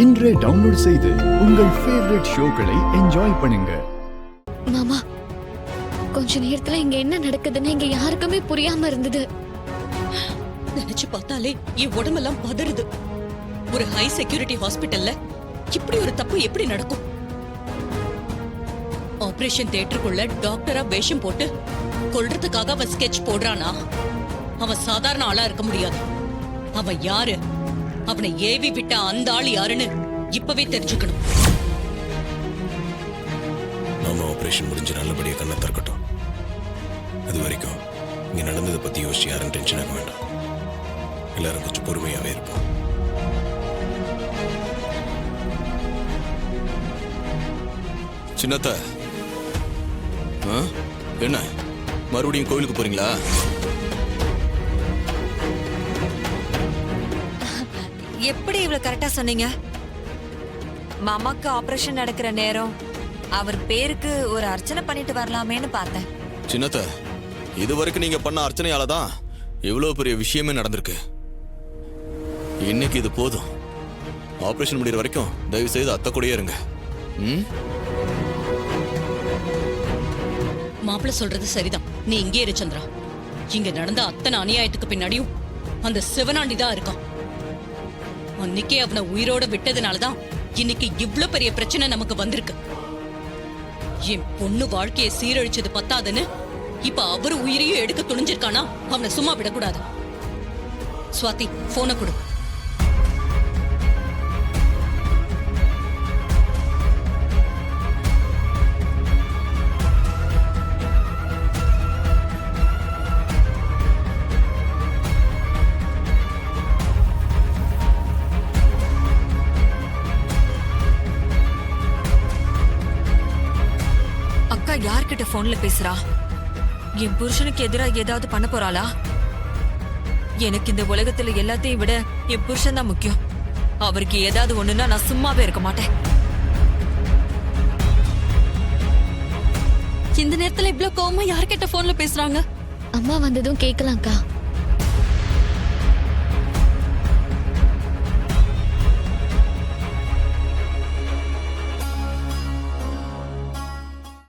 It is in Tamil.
இன்றே டவுன்லோட் செய்து உங்கள் ஃபேவரட் ஷோக்களை என்ஜாய் பண்ணுங்க. மாமா, கொஞ்ச நேரத்துல இங்க என்ன நடக்குதுன்னு இங்க யாருக்குமே புரியாம இருந்தது. நினைச்சு பார்த்தாலே என் உடம்பெல்லாம் பதறுது. ஒரு ஹை செக்யூரிட்டி ஹாஸ்பிட்டல்ல இப்படி ஒரு தப்பு எப்படி நடக்கும்? ஆபரேஷன் தியேட்டருக்குள்ள டாக்டரா வேஷம் போட்டு கொல்றதுக்காக அவன் ஸ்கெட்ச் போடுறானா? அவன் சாதாரண ஆளா இருக்க முடியாது. அவன் யாரு, அவனை ஏவி விட்ட அந்த ஆள் யாருன்னு இப்பவே தெரிஞ்சுக்கணும். நாம ஆபரேஷன் முடிஞ்சு நல்லபடியா கண்ணை திறக்கட்டும். அது வரைக்கும் இங்க நடந்ததை பத்தி யோசிச்சு யாரும் டென்ஷன் ஆக வேண்டாம். எல்லாரும் கொஞ்சம் பொறுமையாவே இருப்போம். சின்னத்த, என்ன மறுபடியும் கோவிலுக்கு போறீங்களா? எப்படி இவ்வளவு கரெக்டா சொன்னீங்க? மாமாக்கு ஆபரேஷன் நடக்கிற நேரம் அவர் பேருக்கு ஒரு அர்ச்சனை பண்ணிட்டு வரலாமேன்னு பார்த்தேன். சின்னத்த, இது வரைக்கும் நீங்க பண்ண அர்ச்சனையால தான் இவ்வளவு பெரிய விஷயமே நடந்திருக்கு. இன்னைக்கு இது போதும். ஆபரேஷன் முடிகிற வரைக்கும் தயவு செய்து அத்தை கூடயே இருங்க. மாப்பிள்ள சொல்றது சரிதான். நீ இங்கே இரு சந்திரா. இங்க நடந்த அத்தனை அநியாயத்துக்கு பின்னாடியும் அந்த சிவனாண்டி தான் இருக்கான். அன்னைக்கே அவனை உயிரோட விட்டதுனாலதான் இன்னைக்கு இவ்ளோ பெரிய பிரச்சனை நமக்கு வந்திருக்கு. என் பொண்ணு வாழ்க்கையை சீரழிச்சது பத்தாதுன்னு இப்ப அவரு உயிரையும் எடுக்க துணிஞ்சிருக்கானா? அவனை சும்மா விடக்கூடாது. சுவாதி, போனை கொடு. யார்கிட்ட போன்ல பேசுறா? என் புருஷனுக்கு எதிராக ஏதாவது பண்ண போறாளா? எனக்கு இந்த உலகத்துல எல்லாத்தையும் விட என் புருஷன் தான் முக்கியம். அவருக்கு ஏதாவது ஒண்ணுன்னா நான் சும்மாவே இருக்க மாட்டேன். இந்த நேரத்துல இவ்ளோ கோவமா யார்கிட்ட போன்ல பேசுறாங்க? அம்மா வந்ததும் கேட்கலாம்க்கா.